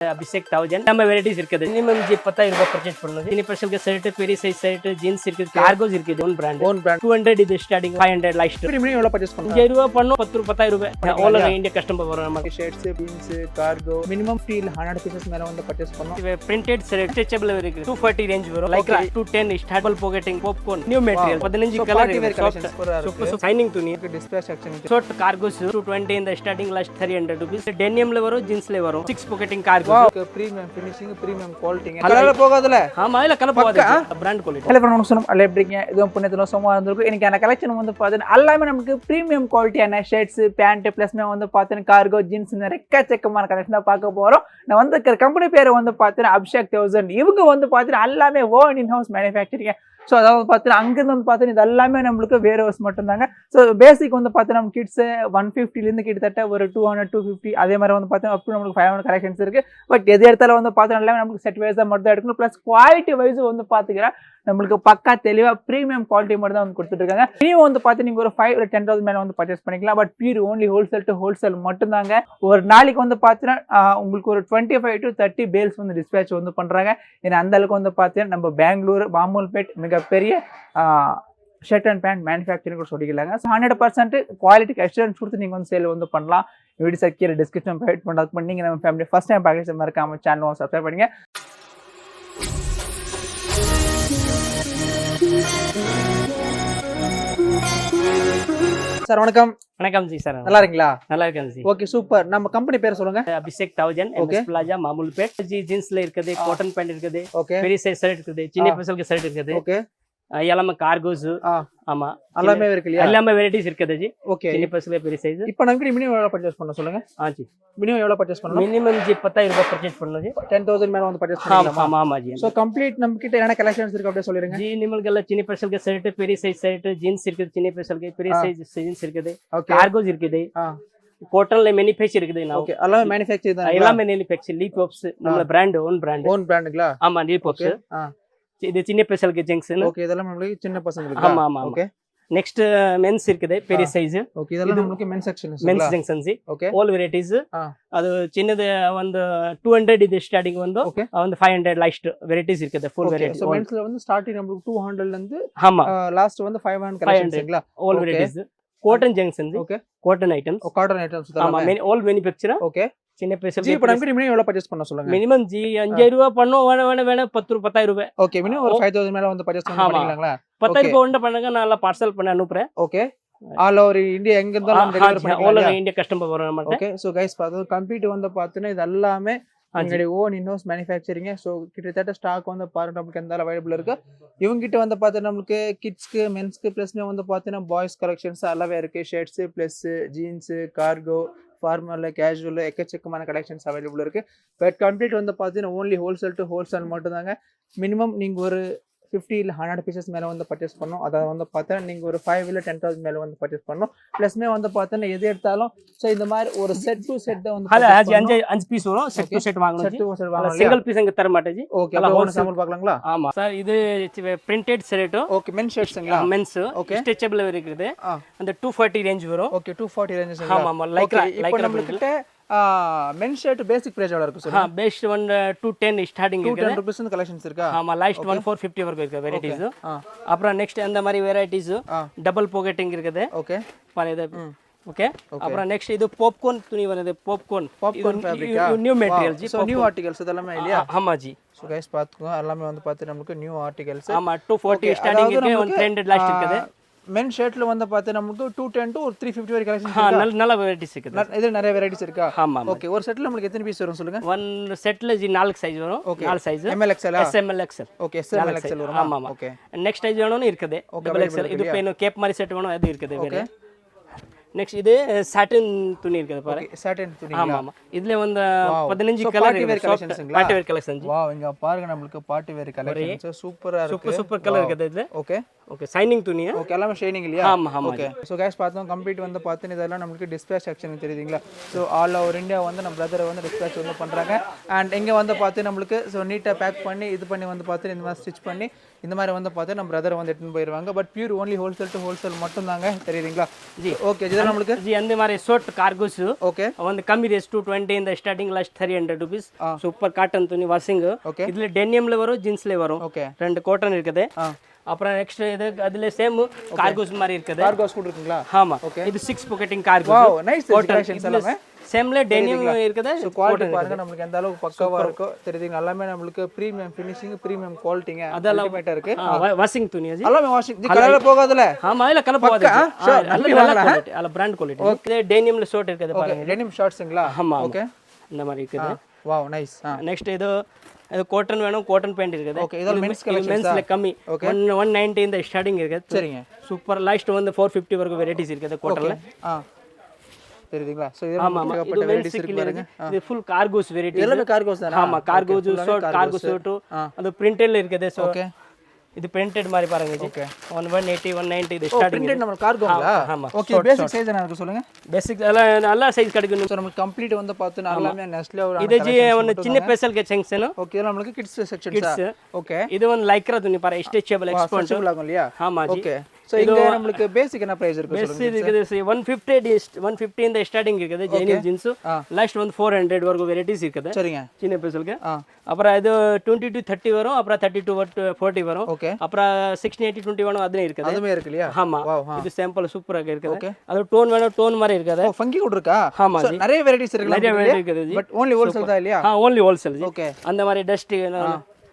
Abhishek 1000 நம்ம varieties இருக்குது minimum 10000 ரூபாய் பர்சேஸ் பண்ணனும் யூனிவர்சல் ஷர்ட் பெரிய சைஸ் ஷர்ட் ஜீன்ஸ் இருக்குது கார்கோஸ் இருக்குது ஓன் பிராண்ட் 200 இது ஸ்டார்டிங் 500 லைட் மினிமம் எவ்வளவு பர்சேஸ் பண்ணனும் 5000 ரூபாய் பண்ணனும் 10000 ரூபாய் ஆல் ஓவர் இந்தியா கஸ்டமர் வரும் நமக்கு shirts jeans cargo minimum feel 100 pieces மேல வந்து பர்சேஸ் பண்ணனும் இது பிரிண்டட் ஷர்ட் ஸ்ட்ரெச்சபிள் இருக்குது 240 ரேஞ்ச் வரும் லைக் 210 ஸ்டார்டபிள் pocketing popcorn new material 15 colour super shining துணி டிஸ்ப்ளே செக்ஷன் ஷார்ட் கார்கோஸ் 220 இந்த ஸ்டார்டிங் லாஸ்ட் 300 rupees டெனியம்ல வரும் ஜீன்ஸ்ல வரும் 6 pocketing cargo premium finishing premium quality கலர்ல போகாதல ஆமா இல்ல கலர் போகாது பிராண்ட் குவாலிட்டி ஹலோ ஃப்ரெண்ட்ஸ் அல்ல எப்படிங்க இதுவும் புண்ணியத்துல சும்மா இருந்திருக்கும் இன்னைக்கு அந்த கலெக்ஷன் வந்து பார்த்தீங்கன்னா எல்லாமே நமக்கு பிரீமியம் குவாலிட்டியான ஷர்ட்ஸ் பேண்ட் பிளஸ்மே வந்து பார்த்தீங்கன்னா கார்கோ ஜீன்ஸ் எக்கச்சக்கமான கலெக்ஷன் தான் பார்க்க போறோம் நான் வந்து கம்பெனி பேர் வந்து பார்த்தீங்கன்னா அபிஷேக் 1000 இவங்க வந்து பார்த்தீங்கன்னா எல்லாமே own in house manufacturing so அதாவது பார்த்தீங்கன்னா அங்கிருந்து வந்து பார்த்தீங்கன்னா இது எல்லாமே நம்மளுக்கு வேர் ஹவுஸ் மட்டும்தாங்க ஸோ பேசிக் வந்து பார்த்தீங்கன்னா நம்ம கிட்ஸ் 150லேருந்து கிட்டத்தட்ட ஒரு 200 250 அதே மாதிரி வந்து பார்த்தீங்கன்னா அப் டு நம்மளுக்கு 500 கலெக்ஷன்ஸ் இருக்குது பட் எது இடத்துல வந்து பார்த்தீங்கன்னா எல்லாமே நமக்கு செட் வைஸாக மட்டும் தான் எடுக்கணும் ப்ளஸ் குவாலிட்டி வைஸ் வந்து பார்த்துக்கிறேன் நம்மளுக்கு பக்கா தெளிவாக ப்ரீமியம் குவாலிட்டி மட்டும் தான் வந்து கொடுத்துருக்காங்க இனியும் வந்து பார்த்து நீங்கள் ஒரு 5 or 10,000 மேலே வந்து பர்ச்சேஸ் பண்ணிக்கலாம் but pure only wholesale to wholesale மட்டும்தாங்க ஒரு நாளைக்கு வந்து பார்த்தீங்கன்னா உங்களுக்கு ஒரு 25 to 30 பேல்ஸ் வந்து டிஸ்பேச் வந்து பண்ணுறாங்க ஏன்னா அந்த அளவுக்கு வந்து பார்த்தீங்கன்னா நம்ம பெங்களூர் பாம்பூல்பேட் மிகப்பெரிய ஷர்ட் அண்ட் பேண்ட் மேனுஃபேக்சரிங் கூட சொல்லிக்கலாங்க ஸோ 100% குவாலிட்டிக்கு அஷூரன்ஸ் கொடுத்து நீங்கள் வந்து சேல் வந்து பண்ணலாம் வீடியோ சக்கிற டிஸ்கிரிப்ஷன் ப்ரொவைட் பண்ணுறது நீங்கள் நம்ம ஃபேமிலி ஃபஸ்ட் டைம் பேக்கேஜ் மறக்காம சேனல் சப்ஸ்கிரைப் பண்ணுங்க சார் வணக்கம் வணக்கம் ஜி சார் நல்லா இருக்கீங்களா நல்லா இருக்கேன் ஜி ஓகே சூப்பர் நம்ம கம்பெனி பேர் சொல்லுங்க அபிஷேக் 1000 எம்எஸ் பிளாஜா மாமூல்பேட் ஜி ஜீன்ஸ்ல இருக்குது காட்டன் பேண்ட் இருக்குது ஓகே பெரிய சைஸ் ஷர்ட் இருக்குது சின்ன பசங்களுக்கு ஷர்ட் இருக்குது ஓகே எல்லாமே கார்கோஸ் ஆமா எல்லாமே இருக்கு இல்லையா எல்லாமே வெரைட்டிஸ் இருக்குது ஜி ஓகே சின்ன பசங்களுக்கு பெரிய சைஸ் இப்போ நமக்கு மினிமம் எவ்வளவு பர்ச்சேஸ் பண்ணனும் சொல்லுங்க ஜி மினிமம் எவ்வளவு பர்ச்சேஸ் பண்ணனும் மினிமம் 10000 ரூபாய் பர்ச்சேஸ் பண்ணனும் ஜி 10000 மேல வந்து பர்ச்சேஸ் பண்ணலாம் ஆமா ஆமா ஜி சோ கம்ப்ளீட் நம்ம கிட்ட என்ன கலெக்ஷன்ஸ் இருக்கு அப்படியே சொல்லிருங்க ஜி நிமல்கெல்லாம் சின்ன பசங்களுக்கு ஷர்ட் பெரிய சைஸ் ஷர்ட் ஜீன்ஸ் இருக்குது சின்ன பசங்களுக்கு பெரிய சைஸ் ஜீன்ஸ் இருக்குது கார்கோஸ் இருக்குது காட்டன்ல மேனுஃபேக்சர் இருக்குது நான் ஓகே எல்லாமே மேனுஃபேக்சர் தான் எல்லாமே மேனுஃபேக்சர் லீப் ஆப்ஸ் நம்ம பிராண்ட் ஓன் பிராண்ட்ங்களா ஆமா லீப் ஆப்ஸ் இது சின்ன பசங்களுக்கு ஜங்ஷன் ஓகே இதெல்லாம் நமக்கு சின்ன பசங்களுக்கு ஆமா ஆமா ஓகே நெக்ஸ்ட் மென்ஸ் இருக்குது பெரிய சைஸ் ஓகே இதெல்லாம் நமக்கு men's section men's junction ji okay all varieties ಅದು ಚಿನ್ನದ ಒಂದು 200 ಇದೆ ಸ್ಟಾರ್ಟಿಂಗ್ ಒಂದು 500 ಲಾಸ್ಟ್ ವೆರೈಟೀಸ್ ಇರುತ್ತೆ ಫುಲ್ ವೆರೈಟಿ ಸೋ ಮೆನ್ಸ್ ல வந்து ஸ்டார்டிங் நமக்கு 200 ல இருந்து ஆமா லாஸ்ட் வந்து 500 கலெக்ஷன்ஸ்ங்களா all varieties cotton junction okay cotton items cotton items ஆமா ஆல் மேனுஃபேக்சர் ஓகே சின்ன பைசா ஜி இப்போ நமக்கு மினிமம் எவ்வளவு பர்ச்சேஸ் பண்ண சொல்லுங்க மினிமம் ஜி 5000 ரூபாய் பண்ணோம் வேணா 10000 ரூபாய் ஓகே மினிமம் ஒரு 5000 மேல வந்து பர்ச்சேஸ் பண்ணிக்கலாம்ங்களா 10000 ரூபாய் உண்ட பண்ணுங்க நான் எல்லாம் பார்சல் பண்ணி அனுப்புறேன் ஓகே ஆல் ஓவர் இந்தியா எங்க இருந்தாலும் டெலிவரி பண்ணிக்கலாம் ஆல் ஓவர் இந்தியா கஸ்டமர் வரும் நம்ம ஓகே சோ गाइस பாத்தது கம்ப்ளீட் வந்து பாத்தீங்கன்னா இது எல்லாமே உங்களுடைய ஓன் இன்ஹவுஸ் மேனுஃபேக்சரிங் சோ கிட்டத்தட்ட ஸ்டாக் வந்து பாருங்க நமக்கு எந்த அவைலபிள் இருக்கு இவங்க கிட்ட வந்து பாத்தீங்கன்னா நமக்கு கிட்ஸ்க்கு மென்ஸ்க்கு பிளஸ்மே வந்து பாத்தீங்கன்னா பாய்ஸ் கலெக்ஷன்ஸ் எல்லாமே இருக்கு shirts plus jeans cargo formal casual எக்கச்சக்கமான கலெக்ஷன்ஸ் அவைலபிள் இருக்கு பட் கம்ப்ளீட் வந்து பாத்தீங்கன்னா ஓன்லி ஹோல்சேல் டு ஹோல்சேல் மட்டும் தாங்க மினிமம் நீங்க ஒரு 50 இல்ல 100 பீசஸ் மேல வந்து பர்ச்சேஸ் பண்ணனும் அத வந்து பார்த்தா நீங்க ஒரு 5 இல்ல 10000 மேல வந்து பர்ச்சேஸ் பண்ணனும் பிளஸ்மே வந்து பார்த்தா எது எடுத்தாலும் சோ இந்த மாதிரி ஒரு செட் டு செட் தான் வந்து அஞ்சு பீஸ் வரும் செட் டு செட் வாங்கணும் செட் டு செட் வாங்கணும் சிங்கிள் பீஸ் அங்க தர மாட்டேன் ஜி ஓகே அப்ப ஒரு சாம்பிள் பார்க்கலாம்ங்களா ஆமா சார் இது பிரிண்டட் ஷர்ட் ஓகே மென் ஷர்ட்ஸ்ங்களா மென்ஸ் ஓகே ஸ்ட்ரெச்சபிள் இருக்குது அந்த 240 ரேஞ்ச் வரும் ஓகே 240 ரேஞ்சஸ் ஆமா ஆமா லைக் நம்ம கிட்ட மென் ஷர்ட் பேசிக் பிரைஸ் எவ்வளவு இருக்கு சார் பேஸ்ட் 210 ஸ்டார்டிங் இருக்கு 210 rupees இந்த கலெக்ஷன்ஸ் இருக்கா ஆமா லாஸ்ட் 450 வரைக்கும் இருக்கு வெரைட்டிஸ் அப்புறம் நெக்ஸ்ட் அந்த மாதிரி வெரைட்டிஸ் டபுள் பாக்கெட்டிங் இருக்குது ஓகே பாருங்க ஓகே அப்புறம் நெக்ஸ்ட் இது பாப்கார்ன் துணி வருது பாப்கார்ன் ஃபேப்ரிக்கா நியூ மெட்டீரியல் ஜி சோ நியூ ஆர்டிகல்ஸ் இதெல்லாம் இல்லையா ஆமா ஜி சோ गाइस பாத்துக்கோங்க எல்லாமே வந்து பாத்து நமக்கு நியூ ஆர்டிகல்ஸ் ஆமா 240 ஸ்டார்டிங் இருக்கு 100 லாஸ்ட் இருக்குது மென் ஷர்ட்ல வந்து பாத்து நமக்கு 210 to 350 வரை கலெக்ஷன்ஸ் இருக்கு நல்ல வெரைட்டிஸ் இருக்கு இது நிறைய வெரைட்டிஸ் இருக்கா ஆமா ஓகே ஒரு செட்ல நமக்கு எத்தனை பீஸ் வரும் சொல்லுங்க ஒன் செட்ல ஜி 4 சைஸ் வரும் 4 size ML XL SML XL okay SML XL வரும் ஆமா ஆமா ஓகே நெக்ஸ்ட் சைஸ் வேணும்னு இருக்குது டபுள் XL இது பேனோ கேப் மாதிரி செட் வேணும் அது இருக்குது வேற நெக்ஸ்ட் இது சாட்டின் துணி இருக்குது பாருங்க ஓகே சாட்டின் துணி ஆமா ஆமா இதுல வந்து 15 கலர் கலெக்ஷன்ஸ்ங்களா பார்ட்டி வேர் கலெக்ஷன் வாவ் இங்க பாருங்க நமக்கு பார்ட்டி வேர் கலெக்ஷன்ஸ் சூப்பரா இருக்கு சூப்பர் கலர் இருக்குது இது ஓகே ஓகே ஷைனிங் துணி ஓகே எல்லாமே ஷைனிங் இல்லையா ஆமா ஆமா ஓகே சோ गाइस பார்த்தோம் கம்ப்ளீட் வந்து பார்த்தீங்க இதெல்லாம் நமக்கு டிஸ்பேச் செக்ஷன் தெரியுதுங்களா சோ ஆல் ஓவர் இந்தியா வந்து நம்ம பிரதர் வந்து டிஸ்பேச் வந்து பண்றாங்க அண்ட் இங்க வந்து பார்த்து நமக்கு சோ நீட்டா பேக் பண்ணி இது பண்ணி வந்து பார்த்து இந்த மாதிரி ஸ்டிட்ச் பண்ணி இந்த மாதிரி வந்து பார்த்து நம்ம பிரதர் வந்து எடுத்துட்டு போயிடுவாங்க but pure only wholesale to wholesale மட்டும் தாங்க தெரியுதுங்களா ஜி ஓகே இதெல்லாம் நமக்கு ஜி அந்த மாதிரி ஷார்ட் கார்கோஸ் ஓகே வந்து கம்மி ரேஸ் 220 இந்த starting last 300 rupees super cotton துணி வாஷிங் ஓகே இதுல டெனியம்ல வரும் ஜீன்ஸ்ல வரும் ஓகே ரெண்டு காட்டன் இருக்குது அப்புறம் நெக்ஸ்ட் இது அதுல சேம் கார்கோஸ் மாதிரி இருக்குது கார்கோஸ் கூட இருக்குங்களா ஆமா இது 6 pocketing cargos wow nice collections எல்லாமே சேம்ல டெனிம் இருக்குது சோ குவாலிட்டி பாருங்க நமக்கு எந்த அளவுக்கு பக்காவா இருக்கோ தெரியுதுங்க எல்லாமே நமக்கு பிரீமியம் ஃபினிஷிங் பிரீமியம் குவாலிட்டிங்க அல்டிமேட்டா இருக்கு வாஷிங் துணி அது எல்லாமே வாஷிங் தி கலர்ல போகாதுல ஆமா இல்ல கலர் போகாது நல்ல குவாலிட்டி அல்ல பிராண்ட் குவாலிட்டி ஓகே டெனிம்ல ஷார்ட் இருக்குது பாருங்க டெனிம் ஷார்ட்ஸ்ங்களா ஆமா ஓகே இந்த மாதிரி இருக்குது வாவ் நைஸ் நெக்ஸ்ட் இது காட்டன் வேணும் காட்டன் பேண்ட் இருக்குது ஓகே இதெல்லாம் மென்ஸ் கலெக்ஷன்ஸ் மென்ஸ்ல கம்மி 190 இந்த ஸ்டார்டிங் இருக்குது சரிங்க சூப்பர் லாஸ்ட் வந்து 450 வரைக்கும் வெரைட்டிஸ் இருக்குது காட்டன்ல தெரியுதுங்களா சோ இதெல்லாம் ஏகப்பட்ட வெரைட்டிஸ் இருக்கு பாருங்க இது ஃபுல் கார்கோஸ் வெரைட்டி எல்லாமே கார்கோஸ் தானா ஆமா கார்கோஸ் ஷார்ட் கார்கோ ஷார்ட் அது பிரிண்டட்ல இருக்குது சோ ஓகே இது பிரிண்டட் மாதிரி பாருங்க ஜி ஓகே 180 190 இது ஸ்டார்டிங் பிரிண்டட் நம்ம கார்கோங்களா ஆமா ஓகே பேசிக் சைஸ் என்ன இருக்கு சொல்லுங்க பேசிக் நல்ல சைஸ் கிடைக்கும் சோ நமக்கு கம்ப்ளீட் வந்து பார்த்தா எல்லாமே நெஸ்ட்ல ஒரு இது ஜி ಒಂದು ಚಿನ್ನ ಸ್ಪೆಷಲ್ ಗೆ ಸೆಕ್ಷನ್ ஓகே இதெல்லாம் நமக்கு கிட்ஸ் செக்ஷன்ஸ் ஓகே இது ಒಂದು ಲೈಕ್ರಾ துணி பாரு ஸ்ட்ரெச்சபிள் எக்ஸ்பான்சிபிள் ஆகும் இல்லையா ஆமா ஜி ஓகே சோ இங்க நமக்கு பேசிக் என்ன பிரைஸ் இருக்கு சொல்லுங்க பேசிக் இருக்குது 150 இந்த ஸ்டார்டிங் இருக்குது ஜெனிம் ஜீன்ஸ் லாஸ்ட் வந்து 400 வரைக்கும் வெரைட்டிஸ் இருக்குது சரிங்க சின்ன ஸ்பெஷல்க்கு அப்புறம் இது 20 to 30 வரும் அப்புறம் 30 to 40 வரும் ஓகே அப்புறம் 16 80 21 அதுல இருக்குது அதுமே இருக்கு இல்லையா ஆமா இது சாம்பிள் சூப்பரா இருக்குது அது டோன் வேணும் டோன் மாதிரி இருக்குது ஃபங்கி கூட இருக்கா ஆமா ஜி நிறைய வெரைட்டிஸ் இருக்கு நிறைய வெரைட்டி இருக்குது ஜி பட் only wholesale தான் இல்லையா only wholesale ஜி ஓகே அந்த மாதிரி டஸ்ட்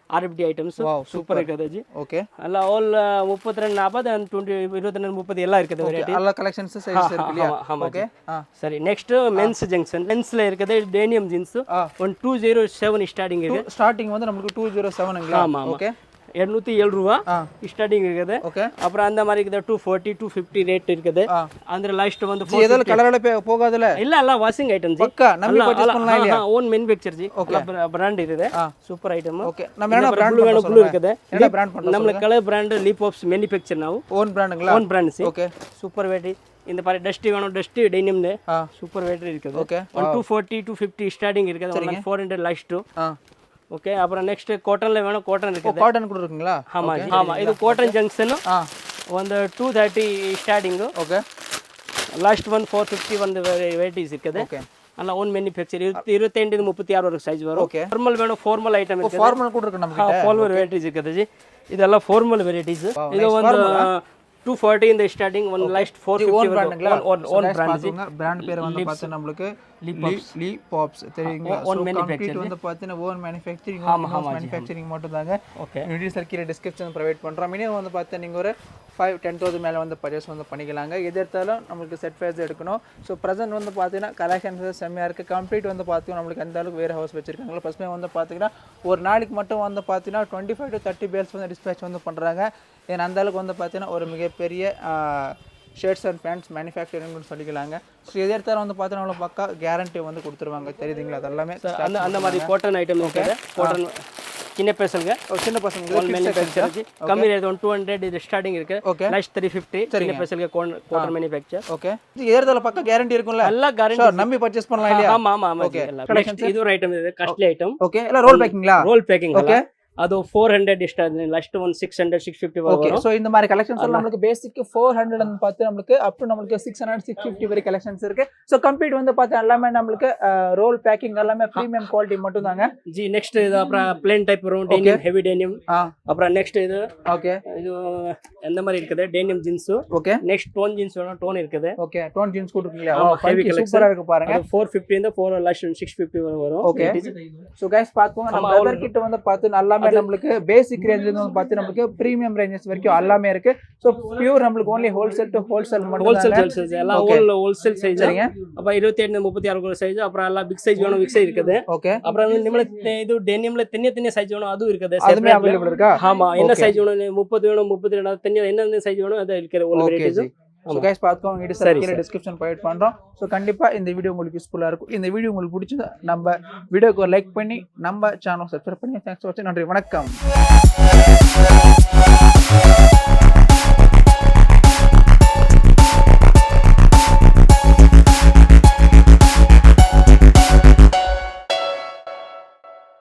RFD ஐட்டம்ஸ் சூப்பர் இருக்குது ஜி ஓகே ಎಲ್ಲ ಆಲ್ 32 40 and 20 22 30 ಎಲ್ಲ இருக்குது வெரைட்டி எல்லா கலெக்ஷன்ஸ் சைஸ் இருக்கு இல்லையா ஓகே சரி நெக்ஸ்ட் மென்ஸ் ஜங்ஷன் மென்ஸ்ல இருக்குது டெனியம் ஜீன்ஸ் 1207 ஸ்டார்டிங் இருக்கு ஸ்டார்டிங் வந்து நமக்கு 207ங்களா ஓகே 207 ரூபா ஸ்டார்டிங் இருக்குது ஓகே அப்புறம் அந்த மாதிரி இருக்குது 240 250 ரேட் இருக்குது அந்த லாஸ்ட் வந்து இதெல்லாம் கலர்ல போகாதுல இல்ல வாஷிங் ஐட்டம்ஸ் பக்கா நம்ம பர்ச்சேஸ் பண்ணலாம் இல்லையா ஓன் மேனுஃபேக்சர் ஜி பிராண்ட் இருக்குது சூப்பர் ஐட்டம் ஓಕೆ நம்ம என்ன பிராண்ட் வேணும் ப்ளூ இருக்குது என்ன பிராண்ட் பண்ணலாம் நம்ம கலர் பிராண்ட் லீபாப்ஸ் மேனுஃபேக்சர் ನಾವು ஓன் பிராண்டுங்களா own brand okay super variety இந்த பாரு டஸ்ட் வேணும் டஸ்ட் டெனிம்ல சூப்பர் வெரைட்டி இருக்குது ஓகே 240 250 ஸ்டார்டிங் இருக்குது 400 லாஸ்ட் ஓகே அப்புறம் நெக்ஸ்ட் காட்டன்ல வேணும் காட்டன் இருக்குது காட்டன் கூட இருக்குங்களா ஆமா ஜி ஆமா இது காட்டன் ஜங்ஷன் ಒಂದು 230 ಸ್ಟಾರ್ಟಿಂಗ್ ಓಕೆ ಲಾಸ್ಟ್ ಒಂದು 450 ಒಂದು ವೆರೈಟೀಸ್ இருக்குது ಓಕೆ ಅಲ್ಲ ಓನ್ ಮ್ಯಾನುಫ್ಯಾಕ್ಚರ್ 28 ಇಂದ 36 ವರೆಗೂ ಸೈಜ್ ವரும் ಓಕೆ ಫಾರ್ಮಲ್ ಬೇಡ ಫಾರ್ಮಲ್ ಐಟಮ್ ಇದೆ ಫಾರ್ಮಲ್ ಕೂಡ ಇருக்கு ನಮಗೆ ಫಾರ್ಮಲ್ ವೆರೈಟೀಸ್ இருக்குது ಜಿ ಇದೆಲ್ಲ ಫಾರ್ಮಲ್ ವೆರೈಟೀಸ್ ಇದು ಒಂದು 240 இந்த starting one last 450 own brand பேர் வந்து பார்த்தா நமக்கு லீ பாப்ஸ் தெரியுங்களா ஓன் மேனுஃபேக்சரிங் வந்து பார்த்தா ஓன் மேனுஃபேக்சரிங் மேனுஃபேக்சரிங் மட்டும் தாங்க okay video circuit description provide பண்றோம் மினிமம் வந்து பார்த்தா நீங்க ஒரு 5-10,000 மேல வந்து பர்ச்சேஸ் வந்து பண்ணிக்கலாங்க எது எடுத்தாலும் நமக்கு செட் ஃபேஸ் எடுக்கணும் ஸோ ப்ரெசென்ட் வந்து பார்த்தீங்கன்னா கலெக்ஷன்ஸ் செம்மையாக இருக்குது கம்ப்ளீட் வந்து பார்த்தீங்கன்னா நம்மளுக்கு எந்த அளவுக்கு வேர் ஹவுஸ் வச்சிருக்காங்களோ ஃபர்ஸ்ட்மே வந்து பார்த்தீங்கன்னா ஒரு நாளைக்கு மட்டும் வந்து பார்த்தீங்கன்னா 25 to 30 பேல்ஸ் வந்து டிஸ்பேச் வந்து பண்ணுறாங்க ஏன்னா அந்த அளவுக்கு வந்து பார்த்தீங்கன்னா ஒரு மிகப்பெரிய ஷர்ட்ஸ் அண்ட் பேண்ட்ஸ் மேனுஃபேக்சரிங்னு சொல்லிக்கலாங்க ஸோ எது எடுத்தாலும் வந்து பார்த்தீங்கன்னா பக்கா கேரண்டி வந்து கொடுத்துருவாங்க தெரியுதுங்களா அதெல்லாமே அந்த மாதிரி காட்டன் ஐட்டம் இருக்குது காட்டன் சின்ன பசங்க ஓன் மேனுஃபேக்சர் கம்மி ரேட் 200 இது ஸ்டார்டிங் இருக்கு லாஸ்ட் 350 சின்ன பசங்க காட்டன் மேனுஃபேக்சர் ஓಕೆ இது ஏறதல பக்க கேரண்டி இருக்கும்ல எல்லா கேரண்டி நம்பி பர்ச்சேஸ் பண்ணலாம் இல்லையா ஆமா ஓகே இது ஒரு ஐட்டம் இது காஸ்ட்லி ஐட்டம் ஓகே எல்லாம் ரோல் பேக்கிங்லா ரோல் பேக்கிங் ஓகே ಅದು 400 ಸ್ಟಾರ್ಟ್ ಲಾಸ್ಟ್ ಒಂದು 600 650 ஓகே சோ இந்த மாதிரி கலெக்ஷன்ஸ் எல்லாம் நமக்கு பேசிக் 400 ன்னு பார்த்து நமக்கு அப் டு நமக்கு 600 650 வரை கலெக்ஷன்ஸ் இருக்கு சோ கம்ப்ளீட் வந்து பார்த்து எல்லாமே நமக்கு ரோல் பேக்கிங் எல்லாமே பிரீமியம் குவாலிட்டி மட்டும் தாங்க ஜி நெக்ஸ்ட் இது அப்புறம் ப்ளேன் டைப் வரும் டெனிம் ஹெவி டெனிம் அப்புறம் நெக்ஸ்ட் இது ஓகே இது எந்த மாதிரி இருக்குது denim jeans okay next tone jeans வேணும் டோன் இருக்குது ஓகே டோன் ஜீன்ஸ் கூட இருக்குங்களா ஹெவி கலெக்ஷன் சூப்பரா இருக்கு பாருங்க 450 இந்த 4 லாஸ்ட் 650 வரும் ஓகே சோ गाइस பாத்துங்க நம்ம பிரதர் கிட்ட வந்து பார்த்து எல்லாமே நமக்கு பேசிக் ரேஞ்சில இருந்து பார்த்து நமக்கு பிரீமியம் ரேஞ்சஸ் வரைக்கும் எல்லாமே இருக்கு சோ பியூர் நமக்கு only wholesale to wholesale மட்டும் wholesale எல்லாம் wholesale சைஸ் சரிங்க அப்ப 27 36 சைஸ் அப்புறம் எல்லாம் பிக் சைஸ் வேணும் பிக் சைஸ் இருக்குது ஓகே அப்புறம் நிம்மல இது டெனிம்ல தனியா சைஸ் வேணும் அதுவும் இருக்குது அதுமே அவேலபிள் இருக்கா ஆமா என்ன சைஸ் வேணும் 30 வேணும் 32 தனியா என்ன சைஸ் வேணும் அது இருக்குது all varieties சோ गाइस பாத்துக்கோங்க வீடியோ சர்க்கியூட் டிஸ்கிரிப்ஷன் ப்ரொவைட் பண்றோம் சோ கண்டிப்பா இந்த வீடியோ உங்களுக்கு யூஸ்ஃபுல்லா இருக்கும் இந்த வீடியோ உங்களுக்கு பிடிச்சா நம்ம வீடியோக்கு லைக் பண்ணி நம்ம சேனலை சப்ஸ்கிரைப் பண்ணி தேங்க்ஸ் ஃபார் வாட்சிங் நன்றி வணக்கம்